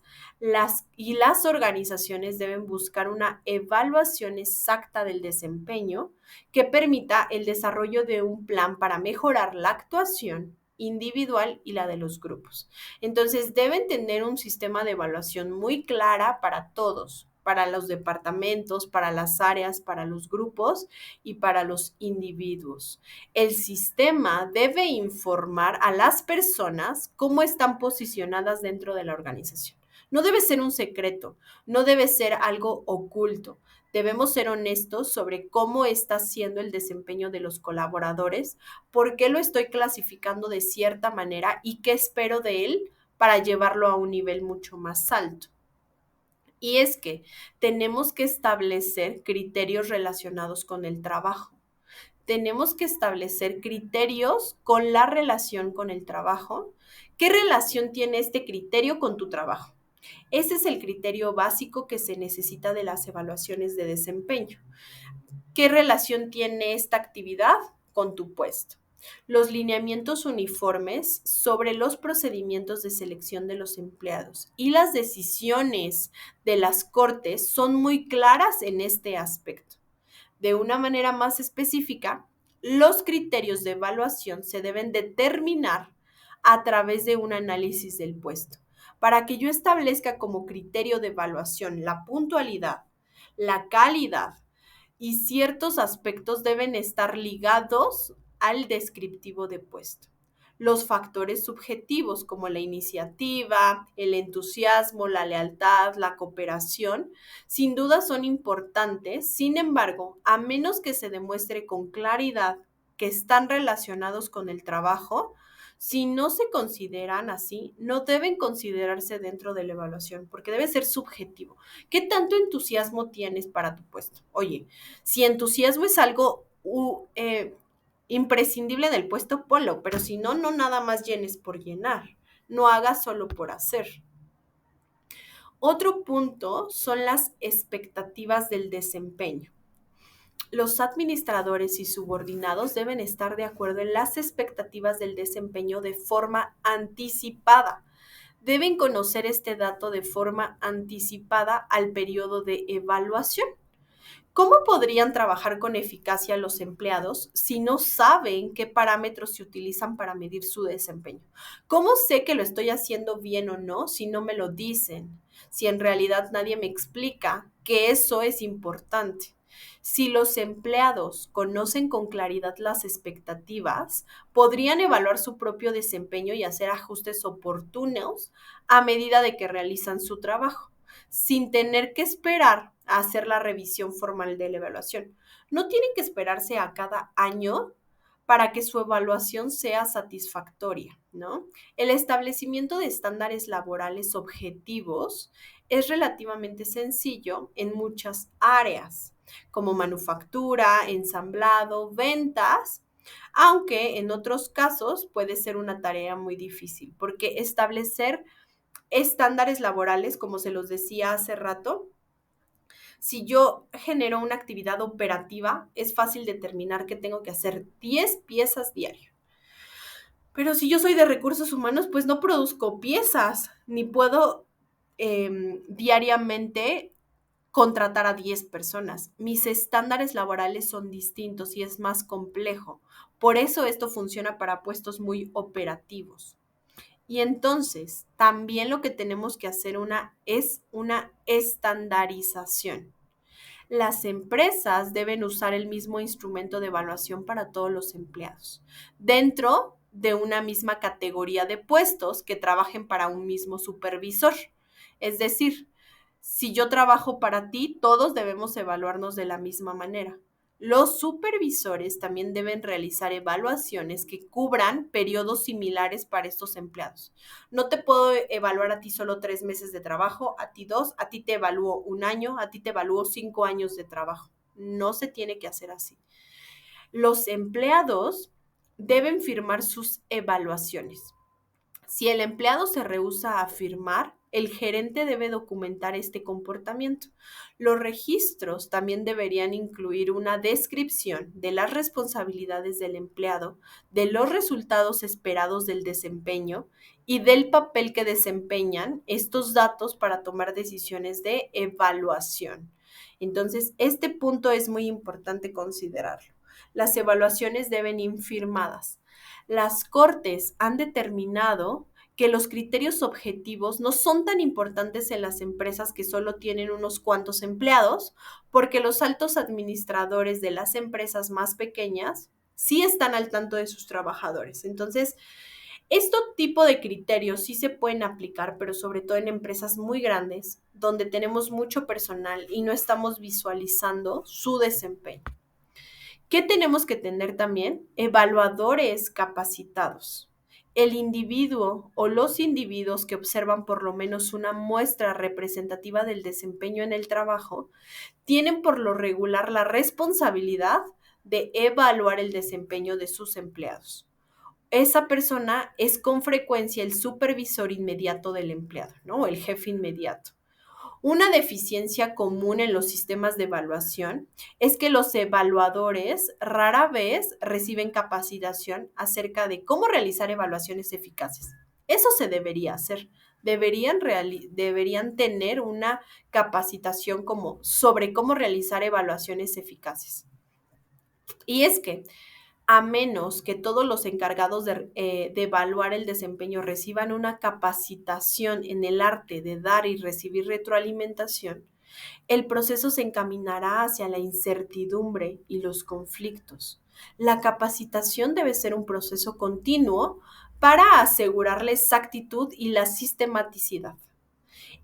y las organizaciones deben buscar una evaluación exacta del desempeño que permita el desarrollo de un plan para mejorar la actuación individual y la de los grupos. Entonces, deben tener un sistema de evaluación muy clara para todos, para los departamentos, para las áreas, para los grupos y para los individuos. El sistema debe informar a las personas cómo están posicionadas dentro de la organización. No debe ser un secreto, no debe ser algo oculto. Debemos ser honestos sobre cómo está siendo el desempeño de los colaboradores, por qué lo estoy clasificando de cierta manera y qué espero de él para llevarlo a un nivel mucho más alto. Y es que tenemos que establecer criterios relacionados con el trabajo. Tenemos que establecer criterios con la relación con el trabajo. ¿Qué relación tiene este criterio con tu trabajo? Ese es el criterio básico que se necesita de las evaluaciones de desempeño. ¿Qué relación tiene esta actividad con tu puesto? Los lineamientos uniformes sobre los procedimientos de selección de los empleados y las decisiones de las cortes son muy claras en este aspecto. De una manera más específica, los criterios de evaluación se deben determinar a través de un análisis del puesto. Para que yo establezca como criterio de evaluación la puntualidad, la calidad y ciertos aspectos deben estar ligados al descriptivo de puesto. Los factores subjetivos como la iniciativa, el entusiasmo, la lealtad, la cooperación, sin duda son importantes. Sin embargo, a menos que se demuestre con claridad que están relacionados con el trabajo, si no se consideran así, no deben considerarse dentro de la evaluación, porque debe ser subjetivo. ¿Qué tanto entusiasmo tienes para tu puesto? Oye, si entusiasmo es algo imprescindible del puesto, ponlo, pero si no, no nada más llenes por llenar, no hagas solo por hacer. Otro punto son las expectativas del desempeño. Los administradores y subordinados deben estar de acuerdo en las expectativas del desempeño de forma anticipada. Deben conocer este dato de forma anticipada al periodo de evaluación. ¿Cómo podrían trabajar con eficacia los empleados si no saben qué parámetros se utilizan para medir su desempeño? ¿Cómo sé que lo estoy haciendo bien o no si no me lo dicen? Si en realidad nadie me explica que eso es importante. Si los empleados conocen con claridad las expectativas, podrían evaluar su propio desempeño y hacer ajustes oportunos a medida de que realizan su trabajo, sin tener que esperar a hacer la revisión formal de la evaluación. No tienen que esperarse a cada año para que su evaluación sea satisfactoria, ¿no? El establecimiento de estándares laborales objetivos es relativamente sencillo en muchas áreas, como manufactura, ensamblado, ventas, aunque en otros casos puede ser una tarea muy difícil, porque establecer estándares laborales, como se los decía hace rato, si yo genero una actividad operativa, es fácil determinar que tengo que hacer 10 piezas diario. Pero si yo soy de recursos humanos, pues no produzco piezas, ni puedo diariamente contratar a 10 personas. Mis estándares laborales son distintos y es más complejo. Por eso esto funciona para puestos muy operativos. Y entonces, también lo que tenemos que hacer es una estandarización. Las empresas deben usar el mismo instrumento de evaluación para todos los empleados, dentro de una misma categoría de puestos que trabajen para un mismo supervisor. Es decir, si yo trabajo para ti, todos debemos evaluarnos de la misma manera. Los supervisores también deben realizar evaluaciones que cubran periodos similares para estos empleados. No te puedo evaluar a ti solo 3 meses de trabajo, a ti 2, a ti te evalúo 1 año, a ti te evalúo 5 años de trabajo. No se tiene que hacer así. Los empleados deben firmar sus evaluaciones. Si el empleado se rehúsa a firmar, el gerente debe documentar este comportamiento. Los registros también deberían incluir una descripción de las responsabilidades del empleado, de los resultados esperados del desempeño y del papel que desempeñan estos datos para tomar decisiones de evaluación. Entonces, este punto es muy importante considerarlo. Las evaluaciones deben ir firmadas. Las cortes han determinado que los criterios objetivos no son tan importantes en las empresas que solo tienen unos cuantos empleados, porque los altos administradores de las empresas más pequeñas sí están al tanto de sus trabajadores. Entonces, este tipo de criterios sí se pueden aplicar, pero sobre todo en empresas muy grandes, donde tenemos mucho personal y no estamos visualizando su desempeño. ¿Qué tenemos que tener también? Evaluadores capacitados. El individuo o los individuos que observan por lo menos una muestra representativa del desempeño en el trabajo tienen por lo regular la responsabilidad de evaluar el desempeño de sus empleados. Esa persona es con frecuencia el supervisor inmediato del empleado, ¿no? El jefe inmediato. Una deficiencia común en los sistemas de evaluación es que los evaluadores rara vez reciben capacitación acerca de cómo realizar evaluaciones eficaces. Eso se debería hacer. Deberían tener una capacitación sobre cómo realizar evaluaciones eficaces. Y es que a menos que todos los encargados de evaluar el desempeño reciban una capacitación en el arte de dar y recibir retroalimentación, el proceso se encaminará hacia la incertidumbre y los conflictos. La capacitación debe ser un proceso continuo para asegurar la exactitud y la sistematicidad.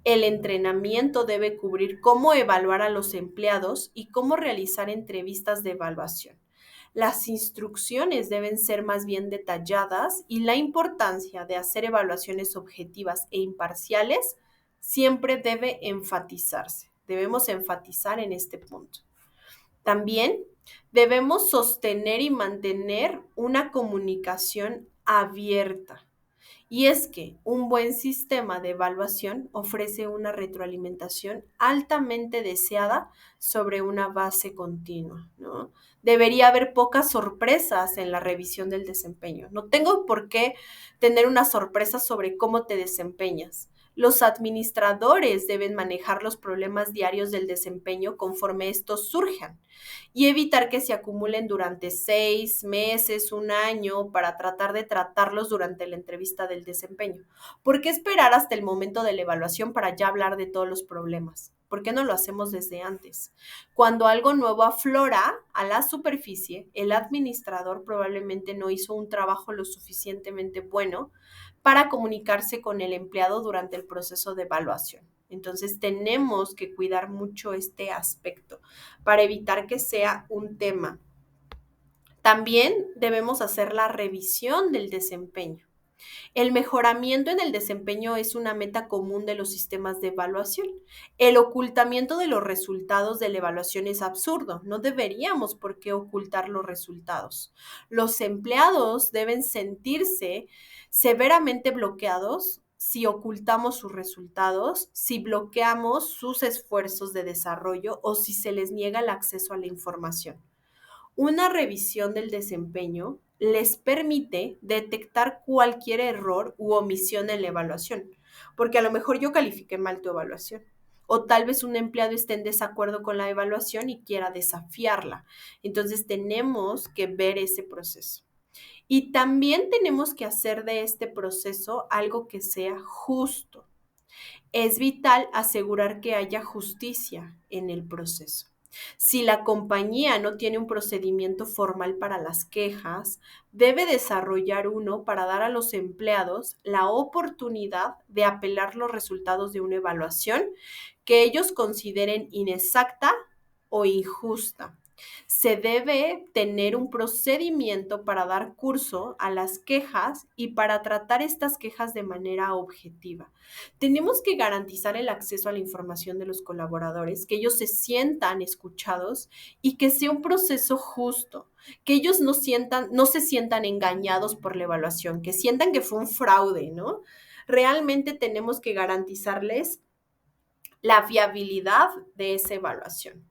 El entrenamiento debe cubrir cómo evaluar a los empleados y cómo realizar entrevistas de evaluación. Las instrucciones deben ser más bien detalladas y la importancia de hacer evaluaciones objetivas e imparciales siempre debe enfatizarse. Debemos enfatizar en este punto. También debemos sostener y mantener una comunicación abierta. Y es que un buen sistema de evaluación ofrece una retroalimentación altamente deseada sobre una base continua, ¿no? Debería haber pocas sorpresas en la revisión del desempeño. No tengo por qué tener una sorpresa sobre cómo te desempeñas. Los administradores deben manejar los problemas diarios del desempeño conforme estos surjan y evitar que se acumulen durante 6 meses, 1 año, para tratar de tratarlos durante la entrevista del desempeño. ¿Por qué esperar hasta el momento de la evaluación para ya hablar de todos los problemas? ¿Por qué no lo hacemos desde antes? Cuando algo nuevo aflora a la superficie, el administrador probablemente no hizo un trabajo lo suficientemente bueno para comunicarse con el empleado durante el proceso de evaluación. Entonces tenemos que cuidar mucho este aspecto para evitar que sea un tema. También debemos hacer la revisión del desempeño. El mejoramiento en el desempeño es una meta común de los sistemas de evaluación. El ocultamiento de los resultados de la evaluación es absurdo. No deberíamos por qué ocultar los resultados. Los empleados deben sentirse severamente bloqueados si ocultamos sus resultados, si bloqueamos sus esfuerzos de desarrollo o si se les niega el acceso a la información. Una revisión del desempeño les permite detectar cualquier error u omisión en la evaluación, porque a lo mejor yo califiqué mal tu evaluación, o tal vez un empleado esté en desacuerdo con la evaluación y quiera desafiarla. Entonces tenemos que ver ese proceso. Y también tenemos que hacer de este proceso algo que sea justo. Es vital asegurar que haya justicia en el proceso. Si la compañía no tiene un procedimiento formal para las quejas, debe desarrollar uno para dar a los empleados la oportunidad de apelar los resultados de una evaluación que ellos consideren inexacta o injusta. Se debe tener un procedimiento para dar curso a las quejas y para tratar estas quejas de manera objetiva. Tenemos que garantizar el acceso a la información de los colaboradores, que ellos se sientan escuchados y que sea un proceso justo, que ellos no se sientan engañados por la evaluación, que sientan que fue un fraude, ¿no? Realmente tenemos que garantizarles la viabilidad de esa evaluación.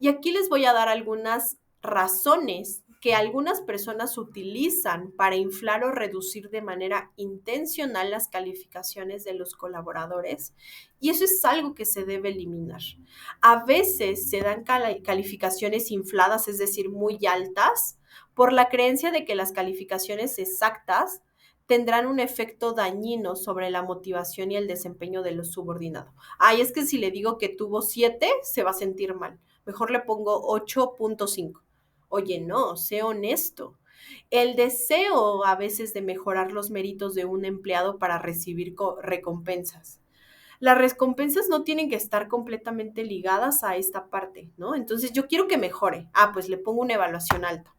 Y aquí les voy a dar algunas razones que algunas personas utilizan para inflar o reducir de manera intencional las calificaciones de los colaboradores, y eso es algo que se debe eliminar. A veces se dan calificaciones infladas, es decir, muy altas, por la creencia de que las calificaciones exactas tendrán un efecto dañino sobre la motivación y el desempeño de los subordinados. Ay, es que si le digo que tuvo 7, se va a sentir mal. Mejor le pongo 8.5. Oye, no, sé honesto. El deseo a veces de mejorar los méritos de un empleado para recibir recompensas. Las recompensas no tienen que estar completamente ligadas a esta parte, ¿no? Entonces yo quiero que mejore. Ah, pues le pongo una evaluación alta.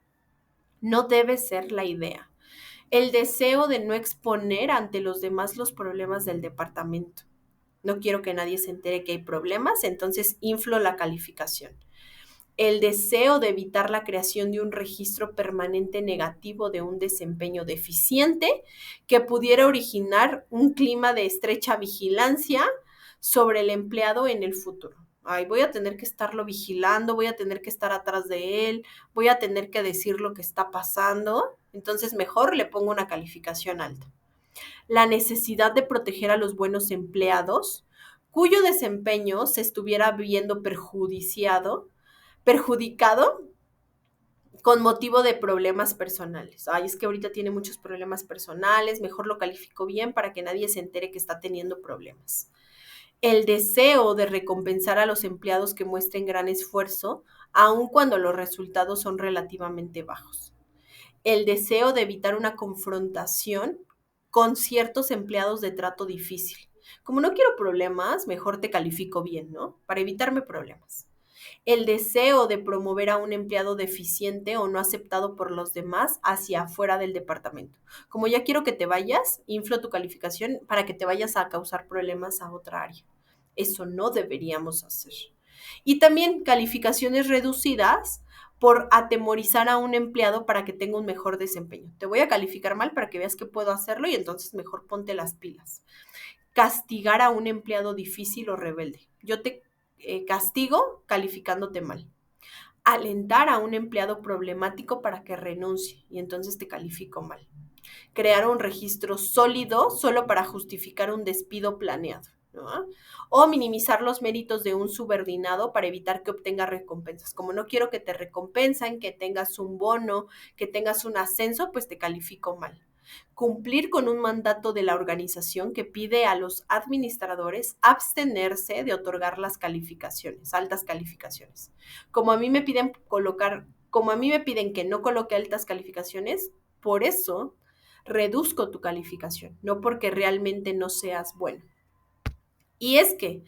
No debe ser la idea. El deseo de no exponer ante los demás los problemas del departamento. No quiero que nadie se entere que hay problemas, entonces inflo la calificación. El deseo de evitar la creación de un registro permanente negativo de un desempeño deficiente que pudiera originar un clima de estrecha vigilancia sobre el empleado en el futuro. Ay, voy a tener que estarlo vigilando, voy a tener que estar atrás de él, voy a tener que decir lo que está pasando. Entonces, mejor le pongo una calificación alta. La necesidad de proteger a los buenos empleados cuyo desempeño se estuviera viendo perjudicado con motivo de problemas personales. Ay, es que ahorita tiene muchos problemas personales, mejor lo califico bien para que nadie se entere que está teniendo problemas. El deseo de recompensar a los empleados que muestren gran esfuerzo, aun cuando los resultados son relativamente bajos. El deseo de evitar una confrontación con ciertos empleados de trato difícil. Como no quiero problemas, mejor te califico bien, ¿no? Para evitarme problemas. El deseo de promover a un empleado deficiente o no aceptado por los demás hacia afuera del departamento. Como ya quiero que te vayas, inflo tu calificación para que te vayas a causar problemas a otra área. Eso no deberíamos hacer. Y también calificaciones reducidas por atemorizar a un empleado para que tenga un mejor desempeño. Te voy a calificar mal para que veas que puedo hacerlo y entonces mejor ponte las pilas. Castigar a un empleado difícil o rebelde. Yo te castigo calificándote mal. Alentar a un empleado problemático para que renuncie y entonces te califico mal. Crear un registro sólido solo para justificar un despido planeado, ¿no? O minimizar los méritos de un subordinado para evitar que obtenga recompensas. Como no quiero que te recompensen, que tengas un bono, que tengas un ascenso, pues te califico mal. Cumplir con un mandato de la organización que pide a los administradores abstenerse de otorgar las calificaciones, altas calificaciones. Como a mí me piden que no coloque altas calificaciones, por eso reduzco tu calificación, no porque realmente no seas bueno. Y es que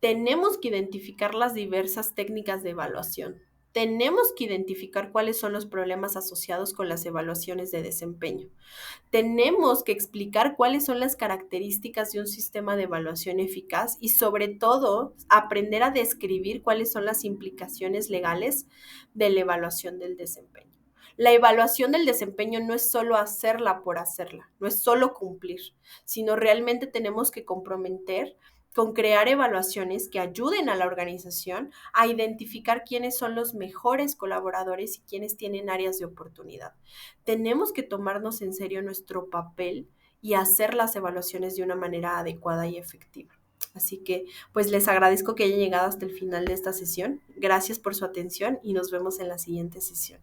tenemos que identificar las diversas técnicas de evaluación. Tenemos que identificar cuáles son los problemas asociados con las evaluaciones de desempeño. Tenemos que explicar cuáles son las características de un sistema de evaluación eficaz y sobre todo aprender a describir cuáles son las implicaciones legales de la evaluación del desempeño. La evaluación del desempeño no es solo hacerla por hacerla, no es solo cumplir, sino realmente tenemos que comprometer con crear evaluaciones que ayuden a la organización a identificar quiénes son los mejores colaboradores y quiénes tienen áreas de oportunidad. Tenemos que tomarnos en serio nuestro papel y hacer las evaluaciones de una manera adecuada y efectiva. Así que, pues les agradezco que hayan llegado hasta el final de esta sesión. Gracias por su atención y nos vemos en la siguiente sesión.